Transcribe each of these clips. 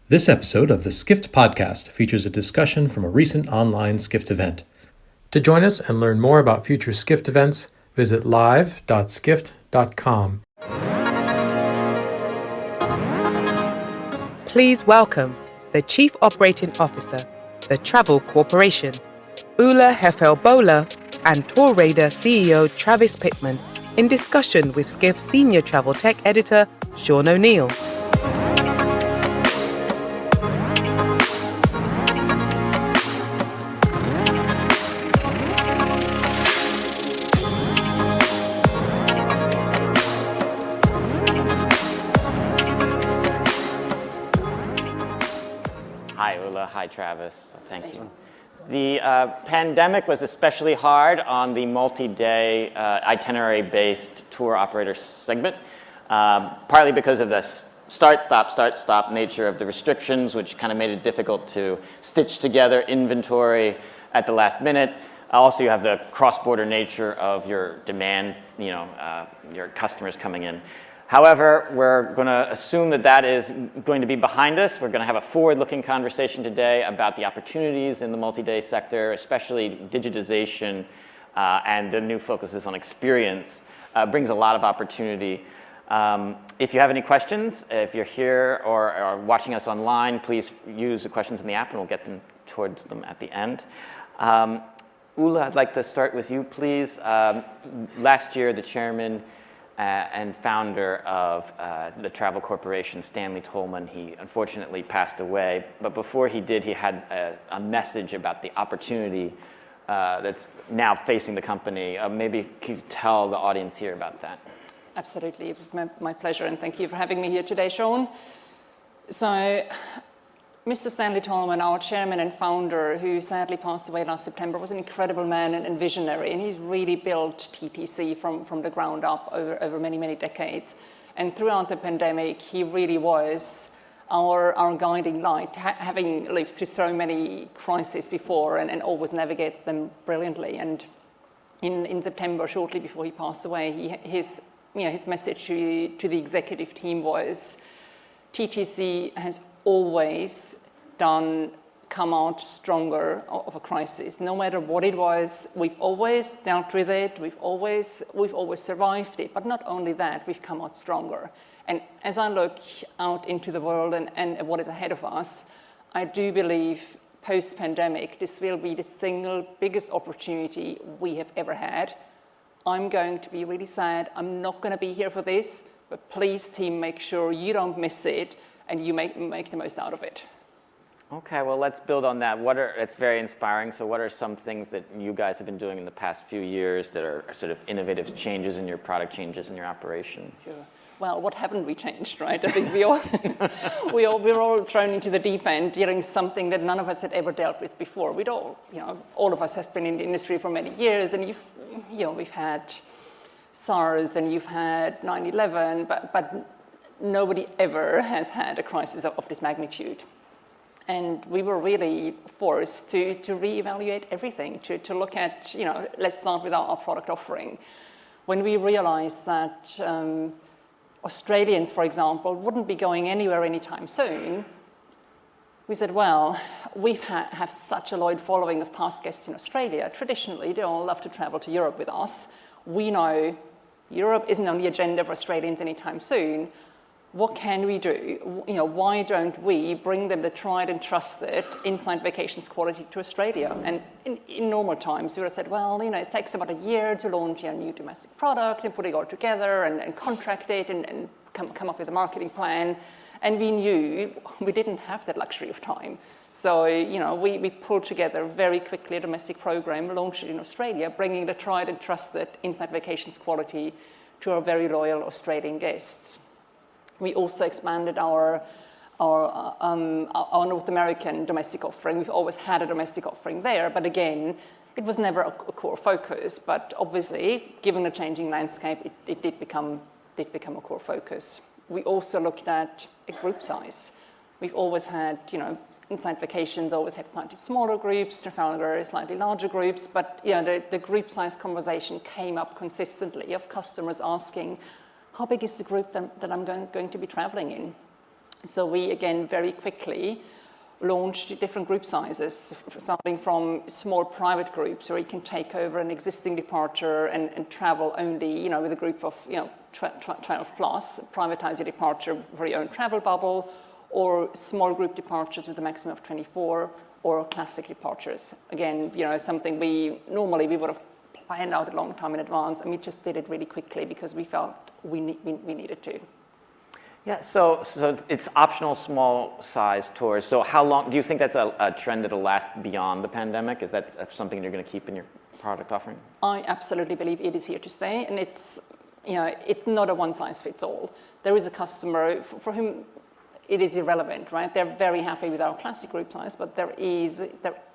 This episode of the Skift podcast features a discussion from a recent online Skift event. To join us and learn more about future Skift events, visit live.skift.com. Please welcome the Chief Operating Officer, the Travel Corporation, Ula Hefel-Bola, and Tour Raider CEO Travis Pittman in discussion with Skift Senior Travel Tech Editor Sean O'Neill. Hi, Ula. Hi, Travis. Thank you. The pandemic was especially hard on the multi-day itinerary-based tour operator segment, partly because of the start-stop nature of the restrictions, which kind of made it difficult to stitch together inventory at the last minute. Also, you have the cross-border nature of your demand, your customers coming in. However, we're going to assume that is going to be behind us. We're going to have a forward-looking conversation today about the opportunities in the multi-day sector, especially digitization and the new focuses on experience. Brings a lot of opportunity. If you have any questions, if you're here or are watching us online, please use the questions in the app and we'll get them towards them at the end. Ula, I'd like to start with you, please. Last year, the chairman and founder of the Travel Corporation, Stanley Tolman, he unfortunately passed away. But before he did, he had a message about the opportunity that's now facing the company. Maybe could you tell the audience here about that? Absolutely. It was my pleasure, and thank you for having me here today, Sean. So, Mr. Stanley Tolman, our chairman and founder, who sadly passed away last September, was an incredible man and visionary, and he's really built TTC from the ground up over many, many decades. And throughout the pandemic, he really was our guiding light, having lived through so many crises before and always navigated them brilliantly. And in September, shortly before he passed away, his message to the executive team was, TTC has always come out stronger of a crisis. No matter what it was, we've always dealt with it, we've always survived it, but not only that, we've come out stronger. And as I look out into the world and what is ahead of us, I do believe post-pandemic, this will be the single biggest opportunity we have ever had. I'm going to be really sad, I'm not going to be here for this, but please team, make sure you don't miss it and you make the most out of it. Okay, well, let's build on that. It's very inspiring. So what are some things that you guys have been doing in the past few years that are sort of innovative changes in your product, changes in your operation? Sure. Well, what haven't we changed, right? I think we're all thrown into the deep end, dealing with something that none of us had ever dealt with before. All of us have been in the industry for many years, and we've had SARS and you've had 9/11, but nobody ever has had a crisis of this magnitude. And we were really forced to reevaluate everything, to look at, let's start with our product offering. When we realized that Australians, for example, wouldn't be going anywhere anytime soon, we said, well, we have such a loyal following of past guests in Australia. Traditionally, they all love to travel to Europe with us. We know Europe isn't on the agenda for Australians anytime soon. What can we do? Why don't we bring them the tried and trusted Inside Vacations quality to Australia? And in normal times, we would have said, well, it takes about a year to launch a new domestic product and put it all together and contract it and come up with a marketing plan. And we knew we didn't have that luxury of time. So, we pulled together very quickly a domestic program, launched it in Australia, bringing the tried and trusted Inside Vacations quality to our very loyal Australian guests. We also expanded our North American domestic offering. We've always had a domestic offering there, but again, it was never a core focus. But obviously, given the changing landscape, it did become a core focus. We also looked at a group size. We've always had, Inside Vacations always had slightly smaller groups, Trafalgar slightly larger groups, but the group size conversation came up consistently of customers asking, how big is the group that I'm going to be traveling in? So we, again, very quickly launched different group sizes, starting from small private groups where you can take over an existing departure and travel only, with a group of, 12 plus, privatize your departure for your own travel bubble, or small group departures with a maximum of 24, or classic departures. Again, something we would have planned out a long time in advance, and we just did it really quickly because we felt we needed to. Yeah, so it's optional small size tours. So how long, do you think that's a trend that'll last beyond the pandemic? Is that something you're going to keep in your product offering? I absolutely believe it is here to stay, and it's not a one size fits all. There is a customer for whom it is irrelevant, right? They're very happy with our classic group size, but there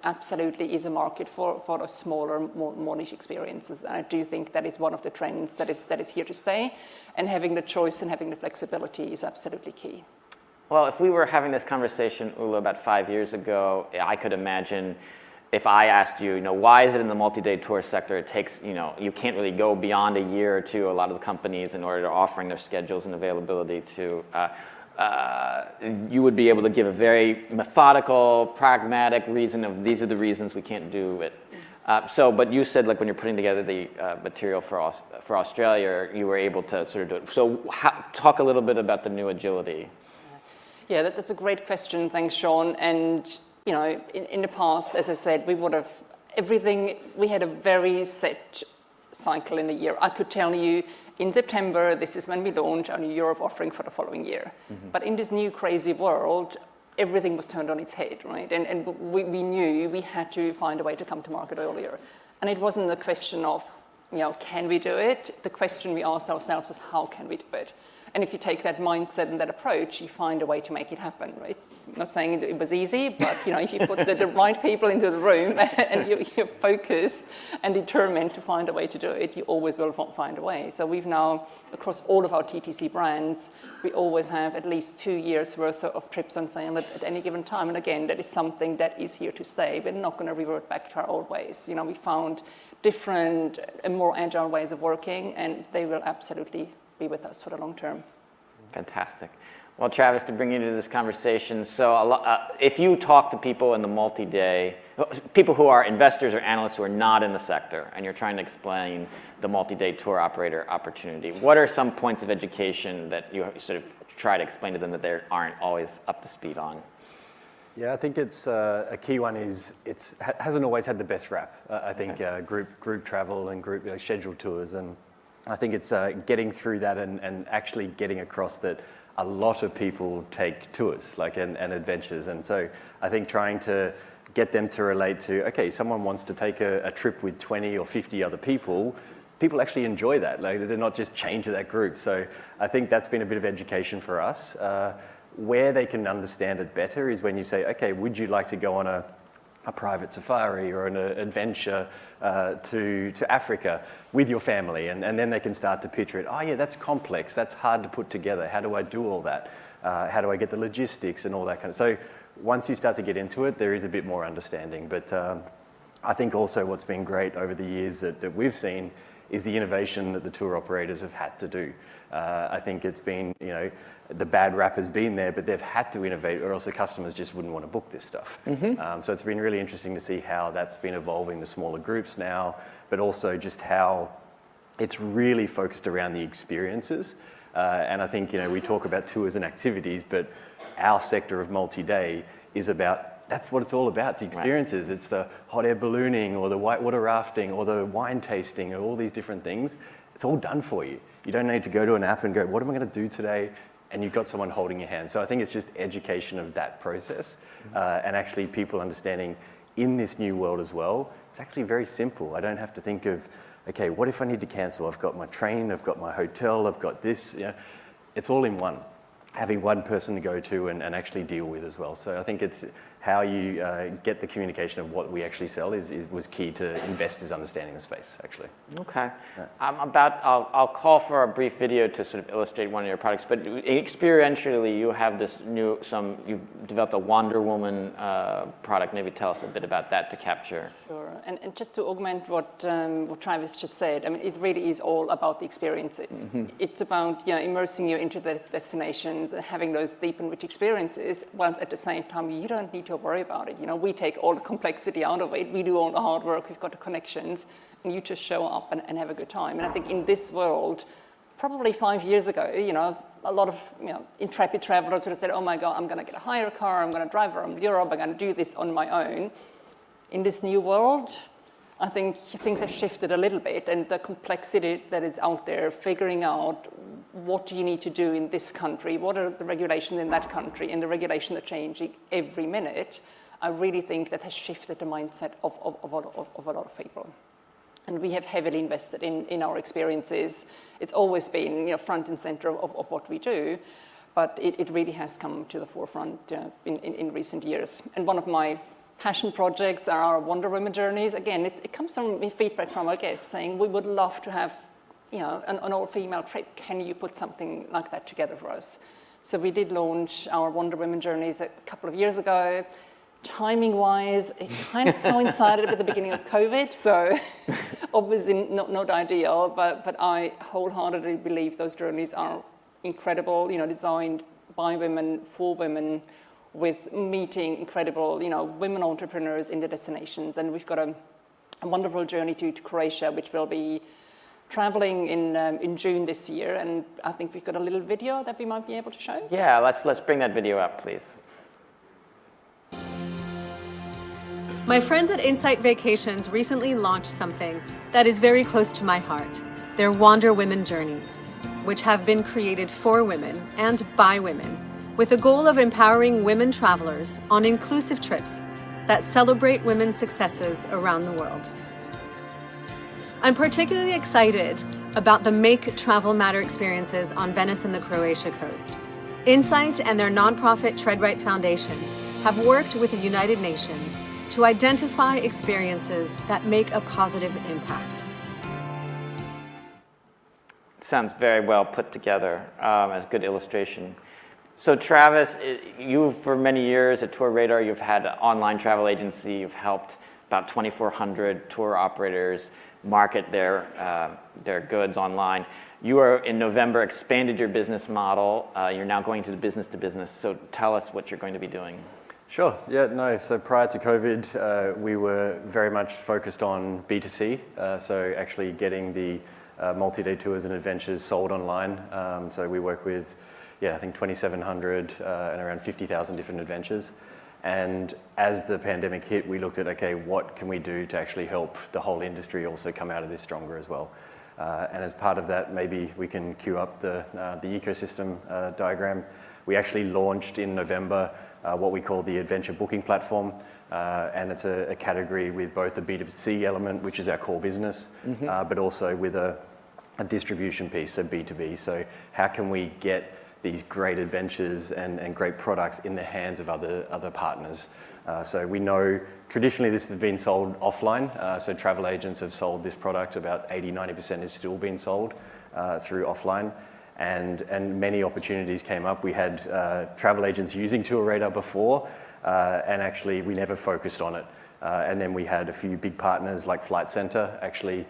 absolutely is a market for those smaller, more niche experiences. And I do think that is one of the trends that is here to stay. And having the choice and having the flexibility is absolutely key. Well, if we were having this conversation, Ula, about 5 years ago, I could imagine if I asked you, why is it in the multi-day tour sector, it takes, you can't really go beyond a year or two, a lot of the companies, in order to offering their schedules and availability to, you would be able to give a very methodical, pragmatic reason of these are the reasons we can't do it. But you said, like, when you're putting together the material for Australia, you were able to sort of do it. So talk a little bit about the new agility. Yeah, that's a great question. Thanks, Sean. And, in the past, as I said, we had a very set cycle in a year. I could tell you, in September, this is when we launch our new Europe offering for the following year. Mm-hmm. But in this new crazy world, everything was turned on its head, right? And we knew we had to find a way to come to market earlier. And it wasn't a question of, can we do it? The question we asked ourselves was, how can we do it? And if you take that mindset and that approach, you find a way to make it happen, right? I'm not saying it was easy, but if you put the right people into the room and you're focused and determined to find a way to do it, you always will find a way. So we've now, across all of our TTC brands, we always have at least 2 years worth of trips on sale at any given time. And again, that is something that is here to stay. We're not going to revert back to our old ways. We found different and more agile ways of working, and they will absolutely be with us for the long term. Fantastic. Well, Travis, to bring you into this conversation, so if you talk to people in the multi-day, people who are investors or analysts who are not in the sector, and you're trying to explain the multi-day tour operator opportunity, what are some points of education that you sort of try to explain to them that they aren't always up to speed on? Yeah, I think it's a key one is it hasn't always had the best rap. I think group travel and group scheduled tours, and I think it's getting through that and actually getting across that a lot of people take tours and adventures. And so I think trying to get them to relate to, okay, someone wants to take a trip with 20 or 50 other people actually enjoy that. They're not just chained to that group. So I think that's been a bit of education for us. Where they can understand it better is when you say, okay, would you like to go on a private safari or an adventure to Africa with your family, and then they can start to picture it. Oh yeah, that's complex, that's hard to put together. How do I do all that? How do I get the logistics and all that kind of. So once you start to get into it, there is a bit more understanding. But I think also what's been great over the years that we've seen is the innovation that the tour operators have had to do. I think it's been, the bad rap has been there, but they've had to innovate or else the customers just wouldn't want to book this stuff. Mm-hmm. So it's been really interesting to see how that's been evolving the smaller groups now, but also just how it's really focused around the experiences. And I think, we talk about tours and activities, but our sector of multi-day is about, that's what it's all about, it's experiences. Right. It's the hot air ballooning or the whitewater rafting or the wine tasting or all these different things. It's all done for you. You don't need to go to an app and go, what am I going to do today? And you've got someone holding your hand. So I think it's just education of that process and actually people understanding in this new world as well, it's actually very simple. I don't have to think of, okay, what if I need to cancel? I've got my train, I've got my hotel, I've got this. It's all in one. Having one person to go to and actually deal with as well. So I think it's how you get the communication of what we actually sell was key to investors understanding the space, actually. Okay. Yeah. I'll call for a brief video to sort of illustrate one of your products, but experientially you have you've developed a Wonder Woman product. Maybe tell us a bit about that to capture. Sure. And just to augment what Travis just said, I mean, it really is all about the experiences. It's about immersing you into the destinations and having those deep and rich experiences, whilst at the same time, you don't need to worry about it. We take all the complexity out of it. We do all the hard work. We've got the connections, and you just show up and have a good time. And I think in this world, probably 5 years ago, a lot of intrepid travelers would have said, oh my God, I'm going to get a hire car, I'm going to drive around Europe, I'm going to do this on my own. In this new world, I think things have shifted a little bit, and the complexity that is out there, figuring out what do you need to do in this country, what are the regulations in that country, and the regulations are changing every minute, I really think that has shifted the mindset of a lot of people. And we have heavily invested in our experiences. It's always been front and center of what we do, but it really has come to the forefront in recent years. And one of my passion projects are our Wonder Woman journeys. Again, it comes from feedback from our guests saying, we would love to have an all-female trip. Can you put something like that together for us? So we did launch our Wonder Woman journeys a couple of years ago. Timing-wise, it kind of coincided with the beginning of COVID, so obviously not ideal, but I wholeheartedly believe those journeys are incredible, designed by women, for women, with meeting incredible, women entrepreneurs in the destinations. And we've got a wonderful journey to Croatia, which will be traveling in June this year, and I think we've got a little video that we might be able to show. Yeah, let's bring that video up, please. My friends at Insight Vacations recently launched something that is very close to my heart, their Wander Women Journeys, which have been created for women and by women, with a goal of empowering women travelers on inclusive trips that celebrate women's successes around the world. I'm particularly excited about the Make Travel Matter experiences on Venice and the Croatia coast. Insight and their nonprofit Tread Right Foundation have worked with the United Nations to identify experiences that make a positive impact. Sounds very well put together as a good illustration. So Travis, you for many years at Tour Radar, you've had an online travel agency, you've helped about 2,400 tour operators market their goods online. You are, in November, expanded your business model. You're now going to the business-to-business. So tell us what you're going to be doing. Sure, so prior to COVID, we were very much focused on B2C, so actually getting the multi-day tours and adventures sold online. So we work with, I think 2,700 and around 50,000 different adventures. And as the pandemic hit, we looked at, okay, what can we do to actually help the whole industry also come out of this stronger as well? And as part of that, maybe we can queue up the ecosystem diagram. We actually launched in November what we call the adventure booking platform, and it's a category with both a B2C element, which is our core business, but also with a distribution piece, so B2B. So how can we get these great adventures and great products in the hands of other partners? So we know traditionally this has been sold offline, so travel agents have sold this product, about 80-90% is still being sold through offline. And many opportunities came up. We had travel agents using Tour Radar before, and actually we never focused on it. And then we had a few big partners like Flight Centre, actually,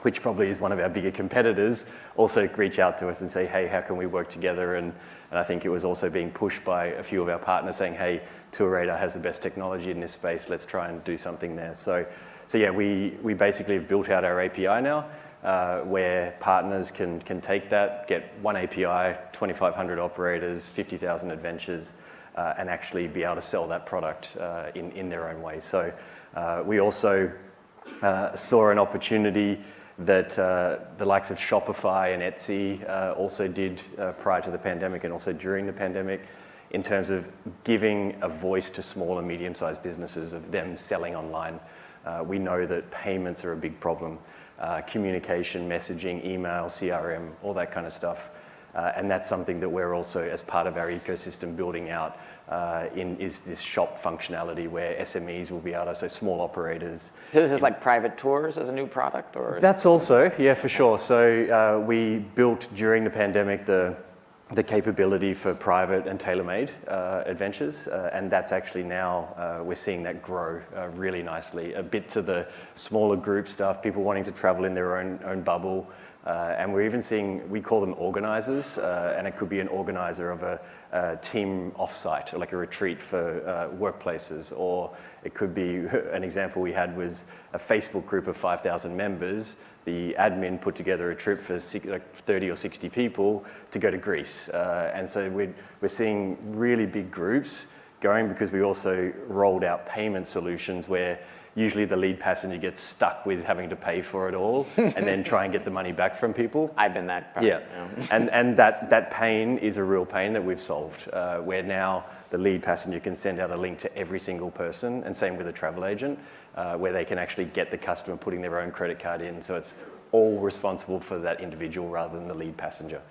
which probably is one of our bigger competitors, also reach out to us and say, hey, how can we work together? And I think it was also being pushed by a few of our partners saying, hey, Tour Radar has the best technology in this space, let's try and do something there. So we basically have built out our API now, where partners can take that, get one API, 2,500 operators, 50,000 adventures, and actually be able to sell that product in their own way. So we also saw an opportunity that the likes of Shopify and Etsy also did prior to the pandemic and also during the pandemic, in terms of giving a voice to small and medium-sized businesses of them selling online. We know that payments are a big problem. Communication, messaging, email, CRM, all that kind of stuff. And that's something that we're also, as part of our ecosystem, building out is this shop functionality where SMEs will be able to, so small operaters. So this is like private tours as a new product, or? That's also, yeah, for sure. So we built during the pandemic the the capability for private and tailor-made adventures, and that's actually now, we're seeing that grow really nicely, a bit to the smaller group stuff, people wanting to travel in their own bubble, and we're even seeing, we call them organizers, and it could be an organizer of a team offsite, or like a retreat for workplaces, or it could be, an example we had was a Facebook group of 5,000 members. The admin put together a trip for 30 or 60 people to go to Greece. And so we're seeing really big groups going, because we also rolled out payment solutions where usually the lead passenger gets stuck with having to pay for it all and then try and get the money back from people. I've been that part. Yeah, and that pain is a real pain that we've solved, where now the lead passenger can send out a link to every single person, and same with a travel agent, where they can actually get the customer putting their own credit card in, so it's all responsible for that individual rather than the lead passenger.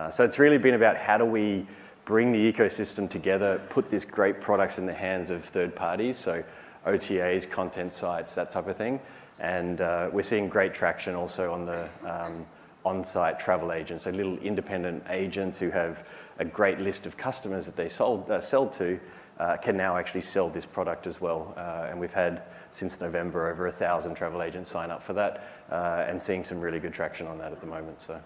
So it's really been about how do we bring the ecosystem together, put this great products in the hands of third parties, so OTAs, content sites, that type of thing. And we're seeing great traction also on the on-site travel agents, so little independent agents who have a great list of customers that they sell to, can now actually sell this product as well. And we've had, since November, over 1,000 travel agents sign up for that, and seeing some really good traction on that at the moment. So.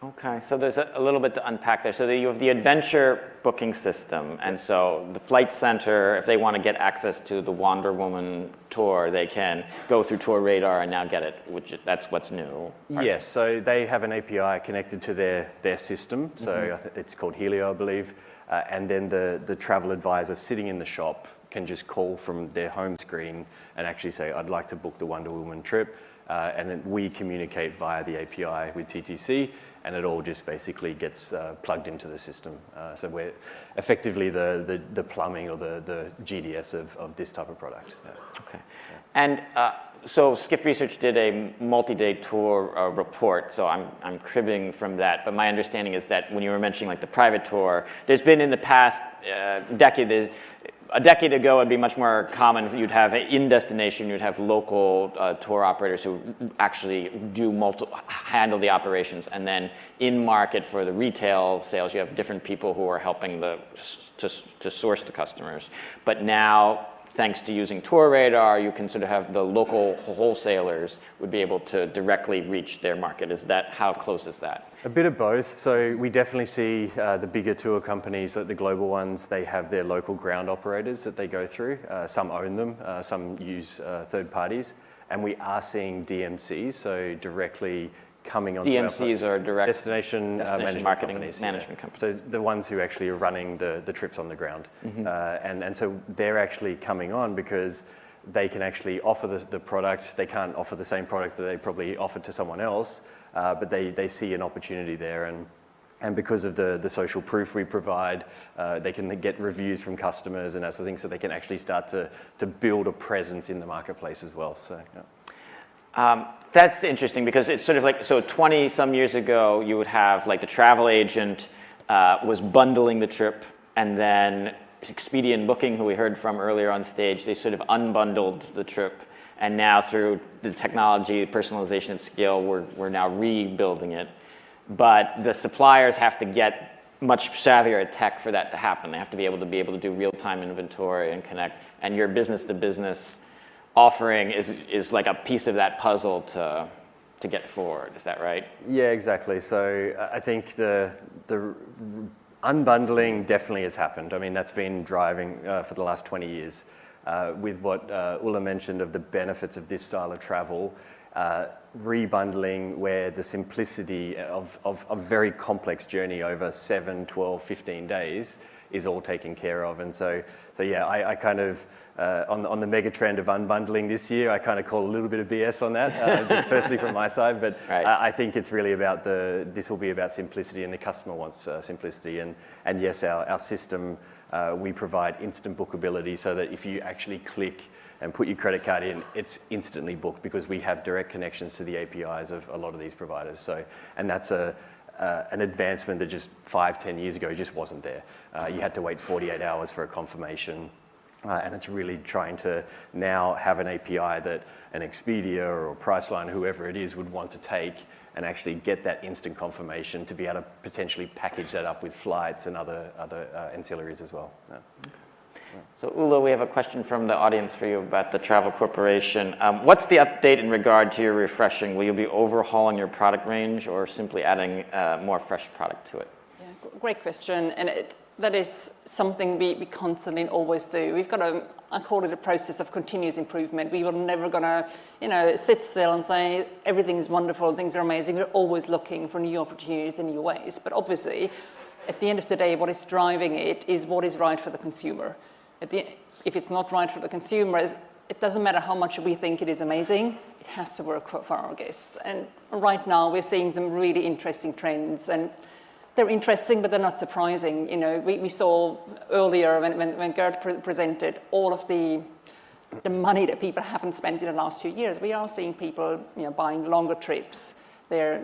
Okay, so there's a little bit to unpack there. So you have the adventure booking system, and so the Flight Center, if they want to get access to the Wonder Woman tour, they can go through Tour Radar and now get it, that's what's new. Right? Yes, so they have an API connected to their system, so it's called Helio, I believe, and then the travel advisor sitting in the shop can just call from their home screen and actually say, I'd like to book the Wonder Woman trip, and then we communicate via the API with TTC, and it all just basically gets plugged into the system. So we're effectively the plumbing or the GDS of this type of product. Yeah. Okay. And so Skift Research did a multi-day tour report, so I'm cribbing from that, but my understanding is that when you were mentioning like the private tour, there's been in the past decade, a decade ago, it'd be much more common. You'd have in destination, you'd have local tour operators who actually handle the operations, and then in market for the retail sales, you have different people who are helping to source the customers. But now, thanks to using Tour Radar, you can sort of have the local wholesalers would be able to directly reach their market. How close is that? A bit of both. So we definitely see the bigger tour companies, like the global ones, they have their local ground operators that they go through. Some own them, some use third parties. And we are seeing DMCs, so directly coming onto DMCs are direct destination marketing companies, management companies. So the ones who actually are running the trips on the ground. And so they're actually coming on because they can actually offer the product. They can't offer the same product that they probably offered to someone else, but they see an opportunity there. And because of the social proof we provide, they can get reviews from customers and that sort of thing, so they can actually start to build a presence in the marketplace as well. So, yeah. That's interesting because it's sort of like, so 20 some years ago, you would have like the travel agent was bundling the trip, and then Expedia and Booking, who we heard from earlier on stage, they sort of unbundled the trip. And now through the technology, personalization at scale, we're now rebuilding it. But the suppliers have to get much savvier at tech for that to happen. They have to be able to do real-time inventory and connect. And your business-to-business offering is like a piece of that puzzle to get forward. Is that right? Yeah, exactly. So I think the unbundling definitely has happened. I mean, that's been driving for the last 20 years. With what Ulla mentioned of the benefits of this style of travel, rebundling where the simplicity of a very complex journey over 7, 12, 15 days is all taken care of. And so yeah, I kind of, on the mega trend of unbundling this year, I kind of call a little bit of BS on that, just personally from my side. But right. I think it's really about this will be about simplicity, and the customer wants simplicity. And yes, our system, we provide instant bookability, so that if you actually click and put your credit card in, it's instantly booked, because we have direct connections to the APIs of a lot of these providers. So, and that's an advancement that just 5-10 years ago just wasn't there. You had to wait 48 hours for a confirmation. And it's really trying to now have an API that an Expedia or Priceline, whoever it is, would want to take and actually get that instant confirmation to be able to potentially package that up with flights and other ancillaries as well. Yeah. So Ula, we have a question from the audience for you about the Travel Corporation. What's the update in regard to your refreshing? Will you be overhauling your product range or simply adding more fresh product to it? Yeah, great question. And that is something we constantly always do. We've got I call it a process of continuous improvement. We were never going to, sit still and say everything is wonderful, things are amazing. We're always looking for new opportunities and new ways. But obviously, at the end of the day, what is driving it is what is right for the consumer. If it's not right for the consumers, it doesn't matter how much we think it is amazing, it has to work for our guests. And right now we're seeing some really interesting trends, and they're interesting, but they're not surprising. We saw earlier when Gert presented all of the money that people haven't spent in the last few years. We are seeing people, buying longer trips. They're,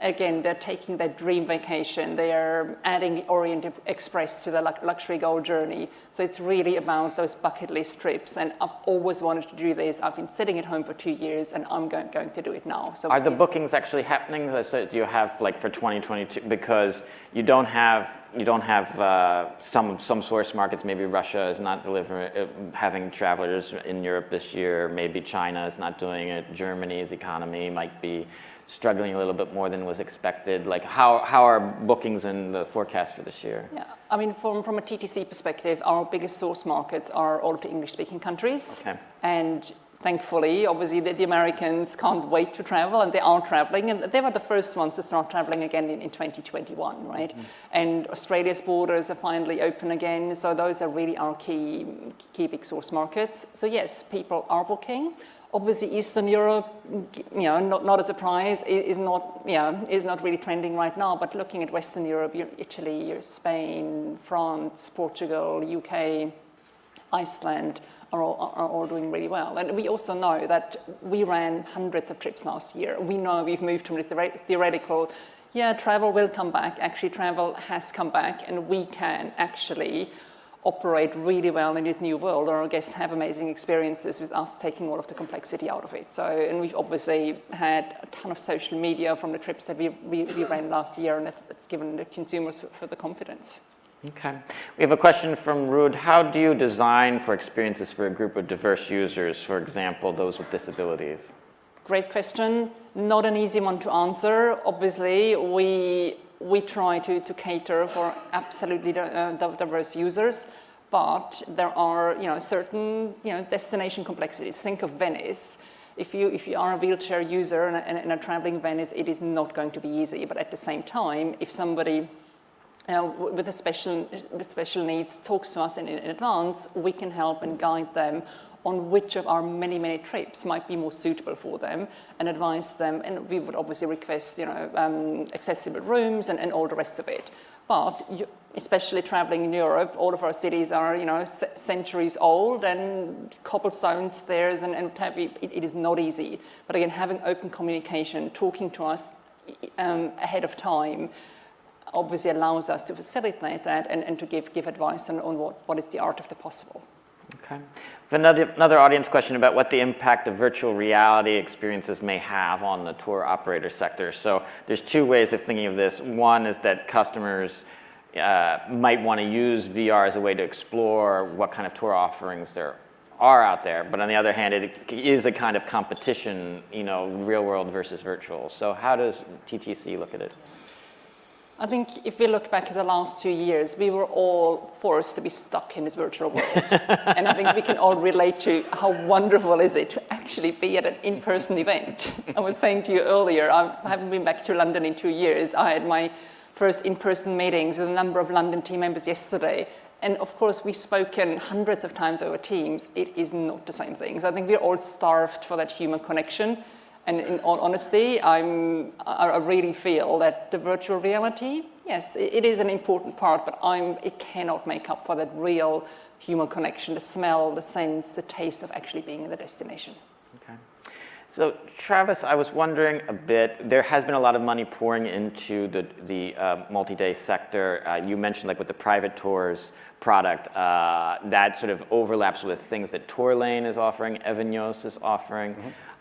again, they're taking their dream vacation. They are adding the Orient Express to the luxury gold journey. So it's really about those bucket list trips. And I've always wanted to do this. I've been sitting at home for 2 years, and I'm going to do it now. So are the bookings actually happening? So do you have for 2022? Because you don't have some source markets. Maybe Russia is not having travelers in Europe this year. Maybe China is not doing it. Germany's economy might be struggling a little bit more than was expected. How are bookings in the forecast for this year? Yeah, I mean, from a TTC perspective, our biggest source markets are all of the English-speaking countries. Okay. And thankfully, obviously, the Americans can't wait to travel, and they are traveling. And they were the first ones to start traveling again in 2021, right? Mm-hmm. And Australia's borders are finally open again. So those are really our key big source markets. So yes, people are booking. Obviously, Eastern Europe, not a surprise, is not really trending right now. But looking at Western Europe, Italy, Spain, France, Portugal, UK, Iceland are all doing really well. And we also know that we ran hundreds of trips last year. We know we've moved from the theoretical, travel will come back. Actually, travel has come back, and we can actually operate really well in this new world. Our guests have amazing experiences with us taking all of the complexity out of it. So, and we've obviously had a ton of social media from the trips that we ran last year, and that's given the consumers further confidence. Okay. We have a question from Ruud. How do you design for experiences for a group of diverse users, for example, those with disabilities? Great question. Not an easy one to answer. Obviously, we try to cater for absolutely diverse users, but there are certain destination complexities. Think of Venice. If you are a wheelchair user and are traveling Venice, it is not going to be easy. But at the same time, if somebody with special needs talks to us in advance, we can help and guide them on which of our many trips might be more suitable for them and advise them. And we would obviously request, accessible rooms and all the rest of it. But especially traveling in Europe, all of our cities are, centuries old, and cobblestone stairs and it is not easy. But again, having open communication, talking to us ahead of time, obviously allows us to facilitate that and to give advice on what is the art of the possible. Okay. Another audience question about what the impact of virtual reality experiences may have on the tour operator sector. So there's two ways of thinking of this. One is that customers might want to use VR as a way to explore what kind of tour offerings there are out there. But on the other hand, it is a kind of competition, real world versus virtual. So how does TTC look at it? I think if we look back at the last 2 years, we were all forced to be stuck in this virtual world. And I think we can all relate to how wonderful is it to actually be at an in-person event. I was saying to you earlier, I haven't been back to London in 2 years. I had my first in-person meetings with a number of London team members yesterday. And of course, we've spoken hundreds of times over Teams. It is not the same thing. So I think we're all starved for that human connection. And in all honesty, I really feel that the virtual reality, yes, it is an important part, but it cannot make up for that real human connection, the smell, the sense, the taste of actually being in the destination. Okay. So Travis, I was wondering a bit, there has been a lot of money pouring into the multi-day sector. You mentioned with the private tours product, that sort of overlaps with things that Tour Lane is offering, Evanios is offering.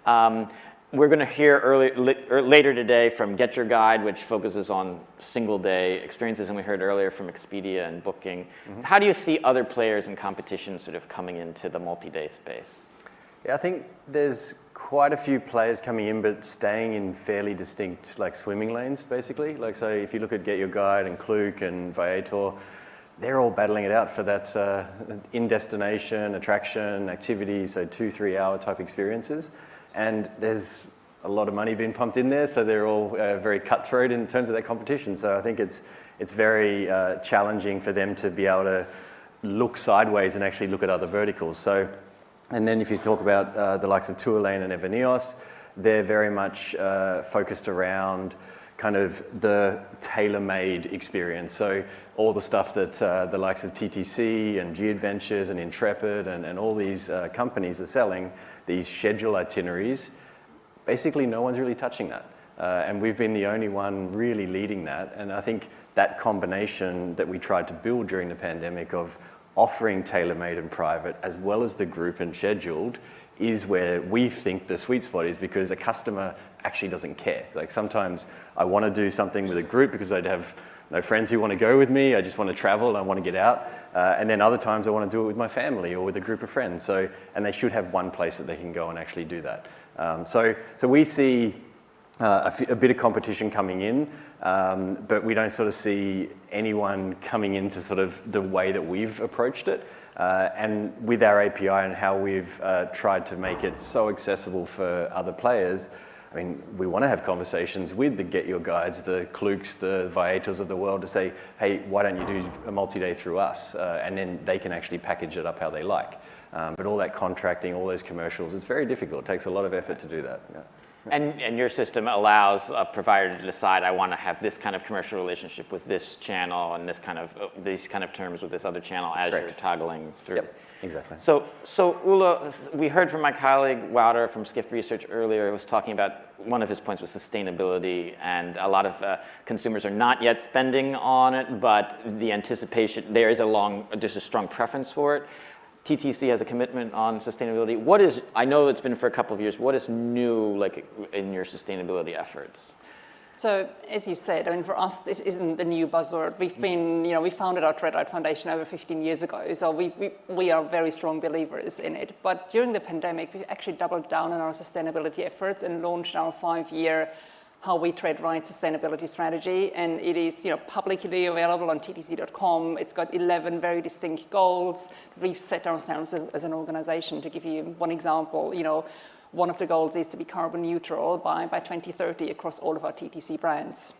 Mm-hmm. we're going to hear later today from Get Your Guide, which focuses on single-day experiences, and we heard earlier from Expedia and Booking. How do you see other players in competition sort of coming into the multi-day space? Yeah, I think there's quite a few players coming in, but staying in fairly distinct like swimming lanes, basically. Like, so if you look at Get Your Guide and Klook and Viator, they're all battling it out for that in-destination, attraction, activity, so 2-3 hour type experiences. And there's a lot of money being pumped in there, so they're all very cutthroat in terms of their competition. So I think it's very challenging for them to be able to look sideways and actually look at other verticals. So, and then if you talk about the likes of Tourlane and Everneos, they're very much focused around kind of the tailor-made experience. So all the stuff that the likes of TTC and G-Adventures and Intrepid and all these companies are selling, these schedule itineraries, basically no one's really touching that. And we've been the only one really leading that. And I think that combination that we tried to build during the pandemic of offering tailor-made and private, as well as the group and scheduled, is where we think the sweet spot is, because a customer actually doesn't care. Like, sometimes I want to do something with a group because I'd have no friends who want to go with me. I just want to travel and I want to get out. And then other times I want to do it with my family or with a group of friends. So, and they should have one place that they can go and actually do that. So we see a bit of competition coming in, but we don't sort of see anyone coming into sort of the way that we've approached it. And with our API and how we've tried to make it so accessible for other players, I mean, we want to have conversations with the Get Your Guides, the Klooks, the Viators of the world to say, hey, why don't you do a multi-day through us? And then they can actually package it up how they like. But all that contracting, all those commercials, it's very difficult. It takes a lot of effort to do that. Yeah. And your system allows a provider to decide, I want to have this kind of commercial relationship with this channel and this kind of these kind of terms with this other channel as you're toggling through. Yep, exactly. So Ula, we heard from my colleague Wouter from Skift Research earlier, was talking about, one of his points was sustainability, and a lot of consumers are not yet spending on it, but the anticipation, there's a strong preference for it. TTC has a commitment on sustainability. What is, I know it's been for a couple of years, what is new like in your sustainability efforts? So, as you said, I mean, for us, this isn't a new buzzword. We've been, we founded our TreadRight Foundation over 15 years ago, so we are very strong believers in it. But during the pandemic, we've actually doubled down on our sustainability efforts and launched our 5-year How We Tread Right sustainability strategy, and it is publicly available on ttc.com. It's got 11 very distinct goals we've set ourselves as an organization. To give you one example, one of the goals is to be carbon neutral by 2030 across all of our TTC brands.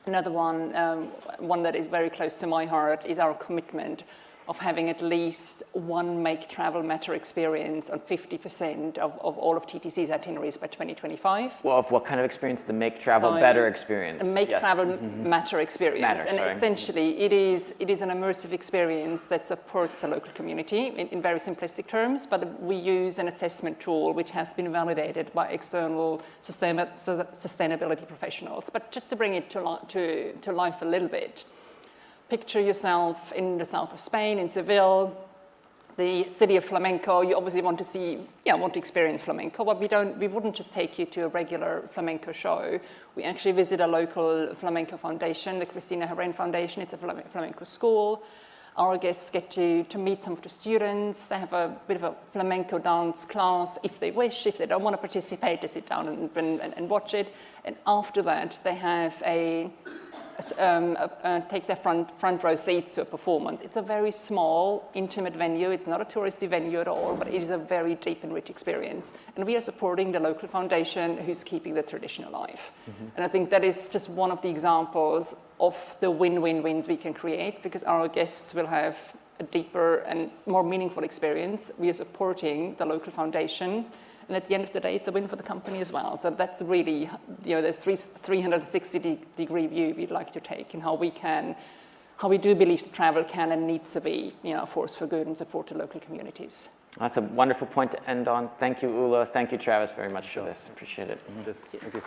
Another one that is very close to my heart is our commitment of having at least one Make Travel Matter experience on 50% of all of TTC's itineraries by 2025. Well, of what kind of experience? The Make Travel Better experience. A Make Travel Matter experience. Essentially, it is an immersive experience that supports the local community in very simplistic terms, but we use an assessment tool which has been validated by external sustainability professionals. But just to bring it to life a little bit, picture yourself in the south of Spain, in Seville, the city of flamenco. You obviously want to experience flamenco, but we wouldn't just take you to a regular flamenco show. We actually visit a local flamenco foundation, the Cristina Herrén Foundation. It's a flamenco school. Our guests get to meet some of the students. They have a bit of a flamenco dance class if they wish. If they don't want to participate, they sit down and watch it. And after that, they have take their front row seats to a performance. It's a very small, intimate venue. It's not a touristy venue at all, but it is a very deep and rich experience. And we are supporting the local foundation who's keeping the tradition alive. And I think that is just one of the examples of the win-win-wins we can create, because our guests will have a deeper and more meaningful experience. We are supporting the local foundation. And at the end of the day, it's a win for the company as well. So that's really, the 360-degree view we'd like to take in how we do believe that travel can and needs to be, a force for good and support the local communities. That's a wonderful point to end on. Thank you, Ula. Thank you, Travis, very much for this. Appreciate it. Thank you.